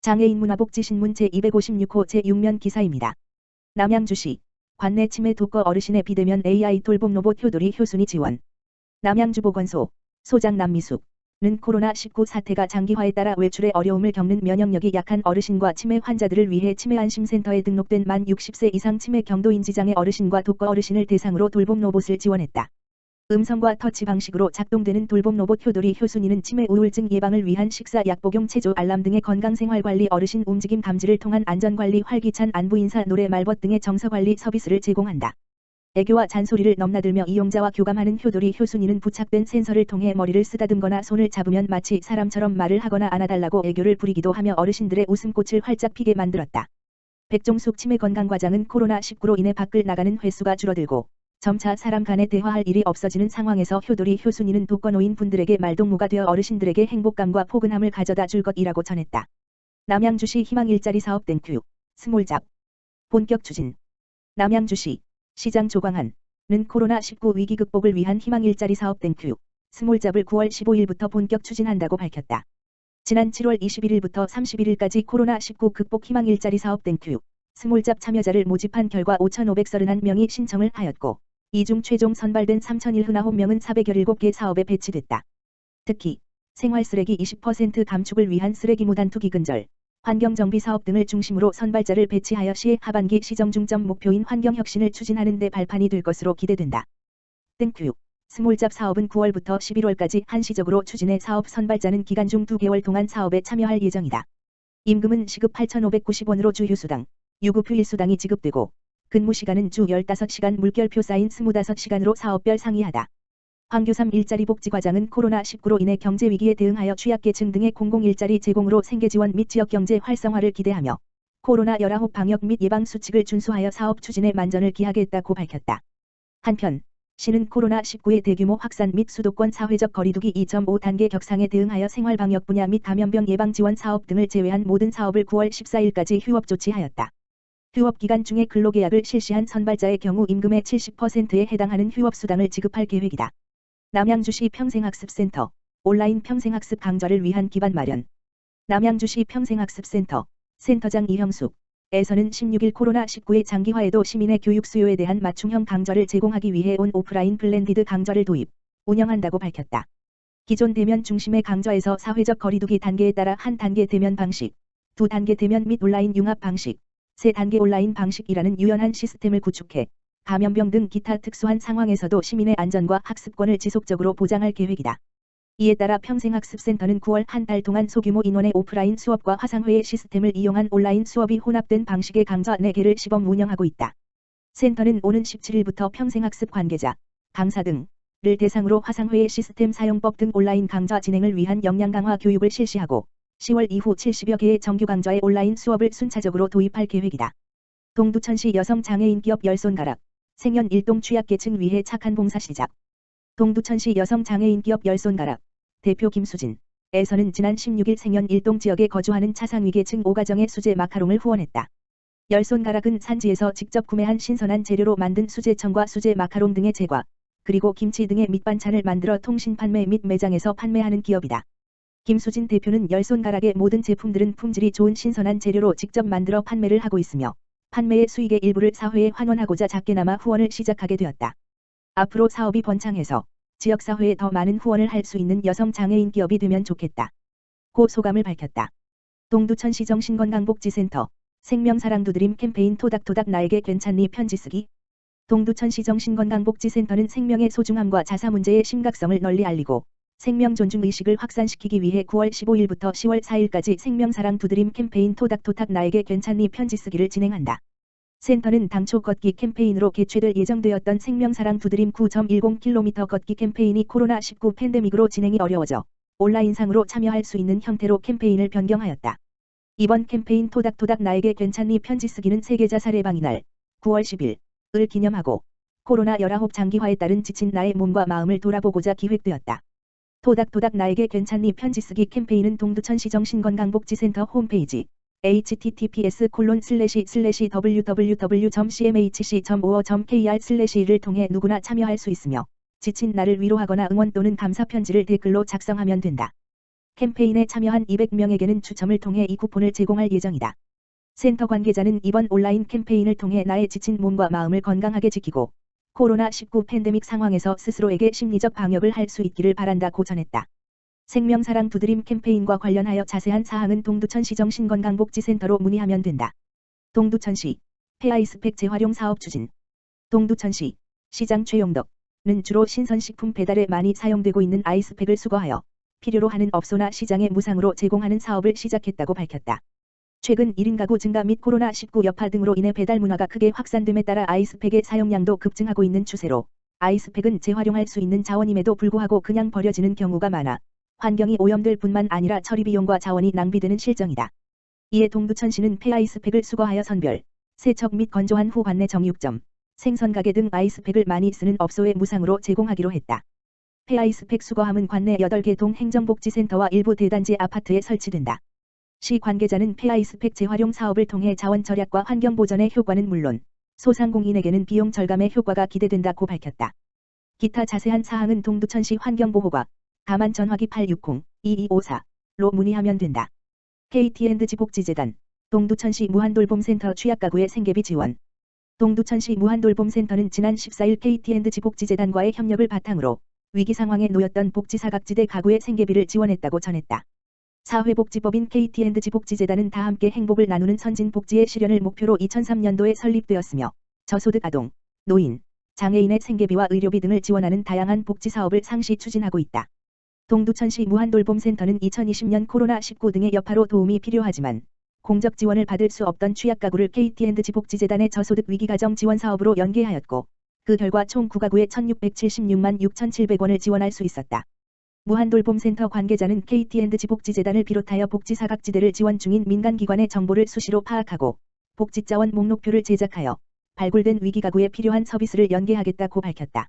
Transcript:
장애인 문화복지신문 제256호 제6면 기사입니다. 남양주시 관내 치매 독거 어르신의 비대면 AI 돌봄 로봇 효도리 효순이 지원. 남양주보건소 소장 남미숙는 코로나19 사태가 장기화에 따라 외출에 어려움을 겪는 면역력이 약한 어르신과 치매 환자들을 위해 치매안심센터에 등록된 만 60세 이상 치매 경도인지장애 어르신과 독거 어르신을 대상으로 돌봄 로봇을 지원했다. 음성과 터치 방식으로 작동되는 돌봄 로봇 효도리 효순이는 치매 우울증 예방을 위한 식사 약 복용 체조 알람 등의 건강생활관리 어르신 움직임 감지를 통한 안전관리 활기찬 안부 인사 노래 말벗 등의 정서관리 서비스를 제공한다. 애교와 잔소리를 넘나들며 이용자와 교감하는 효도리 효순이는 부착된 센서를 통해 머리를 쓰다듬거나 손을 잡으면 마치 사람처럼 말을 하거나 안아달라고 애교를 부리기도 하며 어르신들의 웃음꽃을 활짝 피게 만들었다. 백종숙 치매건강과장은 코로나19로 인해 밖을 나가는 횟수가 줄어들고 점차 사람 간에 대화할 일이 없어지는 상황에서 효도리 효순이는 독거노인 분들에게 말동무가 되어 어르신들에게 행복감과 포근함을 가져다 줄 것이라고 전했다. 남양주시 희망 일자리 사업 땡큐 스몰잡 본격 추진. 남양주시 시장 조광한은 코로나19 위기 극복을 위한 희망 일자리 사업 땡큐 스몰잡을 9월 15일부터 본격 추진한다고 밝혔다. 지난 7월 21일부터 31일까지 코로나19 극복 희망 일자리 사업 땡큐 스몰잡 참여자를 모집한 결과 5,531명이 신청을 하였고 이 중 최종 선발된 3,019명은 417개 사업에 배치됐다. 특히 생활쓰레기 20% 감축을 위한 쓰레기 무단 투기 근절, 환경정비 사업 등을 중심으로 선발자를 배치하여 시의 하반기 시정중점 목표인 환경혁신을 추진하는 데 발판이 될 것으로 기대된다. 땡큐 스몰잡 사업은 9월부터 11월까지 한시적으로 추진해 사업 선발자는 기간 중 2개월 동안 사업에 참여할 예정이다. 임금은 시급 8,590원으로 주 휴수당, 유급 휴일수당이 지급되고 근무시간은 주 15시간 물결표 쌓인 25시간으로 사업별 상이하다. 황교삼 일자리복지과장은 코로나19로 인해 경제위기에 대응하여 취약계층 등의 공공일자리 제공으로 생계지원 및 지역경제 활성화를 기대하며 코로나19 방역 및 예방 수칙을 준수하여 사업 추진에 만전을 기하겠다고 밝혔다. 한편 시는 코로나19의 대규모 확산 및 수도권 사회적 거리두기 2.5단계 격상에 대응하여 생활방역 분야 및 감염병 예방 지원 사업 등을 제외한 모든 사업을 9월 14일까지 휴업 조치하였다. 휴업 기간 중에 근로계약을 실시한 선발자의 경우 임금의 70%에 해당하는 휴업수당을 지급할 계획이다. 남양주시 평생학습센터 온라인 평생학습 강좌를 위한 기반 마련. 남양주시 평생학습센터 센터장 이형숙에서는 16일 코로나19의 장기화에도 시민의 교육 수요에 대한 맞춤형 강좌를 제공하기 위해 온 오프라인 블렌디드 강좌를 도입, 운영한다고 밝혔다. 기존 대면 중심의 강좌에서 사회적 거리두기 단계에 따라 한 단계 대면 방식, 두 단계 대면 및 온라인 융합 방식, 세 단계 온라인 방식이라는 유연한 시스템을 구축해 감염병 등 기타 특수한 상황에서도 시민의 안전과 학습권을 지속적으로 보장할 계획이다. 이에 따라 평생학습센터는 9월 한 달 동안 소규모 인원의 오프라인 수업과 화상회의 시스템을 이용한 온라인 수업이 혼합된 방식의 강좌 4개를 시범 운영하고 있다. 센터는 오는 17일부터 평생학습 관계자, 강사 등을 대상으로 화상회의 시스템 사용법 등 온라인 강좌 진행을 위한 역량 강화 교육을 실시하고 10월 이후 70여 개의 정규 강좌의 온라인 수업을 순차적으로 도입할 계획이다. 동두천시 여성장애인 기업 열손가락, 생연 일동 취약계층 위해 착한 봉사 시작. 동두천시 여성장애인 기업 열손가락, 대표 김수진에서는 지난 16일 생연 일동 지역에 거주하는 차상위계층 5가정의 수제 마카롱을 후원했다. 열손가락은 산지에서 직접 구매한 신선한 재료로 만든 수제청과 수제 마카롱 등의 제과, 그리고 김치 등의 밑반찬을 만들어 통신 판매 및 매장에서 판매하는 기업이다. 김수진 대표는 열손가락의 모든 제품들은 품질이 좋은 신선한 재료로 직접 만들어 판매를 하고 있으며 판매의 수익의 일부를 사회에 환원하고자 작게나마 후원을 시작하게 되었다. 앞으로 사업이 번창해서 지역사회에 더 많은 후원을 할 수 있는 여성장애인 기업이 되면 좋겠다. 고 소감을 밝혔다. 동두천시정신건강복지센터 생명사랑두드림 캠페인 토닥토닥 나에게 괜찮니 편지 쓰기. 동두천시정신건강복지센터는 생명의 소중함과 자사 문제의 심각성을 널리 알리고 생명 존중 의식을 확산시키기 위해 9월 15일부터 10월 4일까지 생명사랑 두드림 캠페인 토닥토닥 나에게 괜찮니 편지 쓰기를 진행한다. 센터는 당초 걷기 캠페인으로 개최될 예정되었던 생명사랑 두드림 9.10km 걷기 캠페인이 코로나19 팬데믹으로 진행이 어려워져 온라인상으로 참여할 수 있는 형태로 캠페인을 변경하였다. 이번 캠페인 토닥토닥 나에게 괜찮니 편지 쓰기는 세계자살예방의 날 9월 10일을 기념하고 코로나19 장기화에 따른 지친 나의 몸과 마음을 돌아보고자 기획되었다. 토닥토닥 나에게 괜찮니 편지 쓰기 캠페인은 동두천시정신건강복지센터 홈페이지 https://www.cmhc.or.kr/를 통해 누구나 참여할 수 있으며 지친 나를 위로하거나 응원 또는 감사 편지를 댓글로 작성하면 된다. 캠페인에 참여한 200명에게는 추첨을 통해 이 쿠폰을 제공할 예정이다. 센터 관계자는 이번 온라인 캠페인을 통해 나의 지친 몸과 마음을 건강하게 지키고 코로나19 팬데믹 상황에서 스스로에게 심리적 방역을 할 수 있기를 바란다고 전했다. 생명사랑 두드림 캠페인과 관련하여 자세한 사항은 동두천시정 신건강복지센터로 문의하면 된다. 동두천시 폐아이스팩 재활용 사업 추진. 동두천시 시장 최용덕는 주로 신선식품 배달에 많이 사용되고 있는 아이스팩을 수거하여 필요로 하는 업소나 시장에 무상으로 제공하는 사업을 시작했다고 밝혔다. 최근 1인 가구 증가 및 코로나19 여파 등으로 인해 배달 문화가 크게 확산됨에 따라 아이스팩의 사용량도 급증하고 있는 추세로 아이스팩은 재활용할 수 있는 자원임에도 불구하고 그냥 버려지는 경우가 많아 환경이 오염될 뿐만 아니라 처리 비용과 자원이 낭비되는 실정이다. 이에 동두천시는 폐아이스팩을 수거하여 선별, 세척 및 건조한 후 관내 정육점, 생선가게 등 아이스팩을 많이 쓰는 업소에 무상으로 제공하기로 했다. 폐아이스팩 수거함은 관내 8개 동행정복지센터와 일부 대단지 아파트에 설치된다. 시 관계자는 폐아이스팩 재활용 사업을 통해 자원 절약과 환경 보전의 효과는 물론 소상공인에게는 비용 절감의 효과가 기대된다고 밝혔다. 기타 자세한 사항은 동두천시 환경보호과 다만 전화기 860-2254로 문의하면 된다. KT&G 복지재단 동두천시 무한돌봄센터 취약가구의 생계비 지원. 동두천시 무한돌봄센터는 지난 14일 KT&G 복지재단과의 협력을 바탕으로 위기 상황에 놓였던 복지사각지대 가구의 생계비를 지원했다고 전했다. 사회복지법인 KT&G 복지재단은 다함께 행복을 나누는 선진복지의 실현을 목표로 2003년도에 설립되었으며 저소득 아동, 노인, 장애인의 생계비와 의료비 등을 지원하는 다양한 복지사업을 상시 추진하고 있다. 동두천시 무한돌봄센터는 2020년 코로나19 등의 여파로 도움이 필요하지만 공적 지원을 받을 수 없던 취약가구를 KT&G 복지재단의 저소득 위기가정 지원사업으로 연계하였고 그 결과 총 9가구에 1,676만 6,700원을 지원할 수 있었다. 무한돌봄센터 관계자는 KT&G 복지재단을 비롯하여 복지사각지대를 지원 중인 민간기관의 정보를 수시로 파악하고 복지자원 목록표를 제작하여 발굴된 위기가구에 필요한 서비스를 연계하겠다고 밝혔다.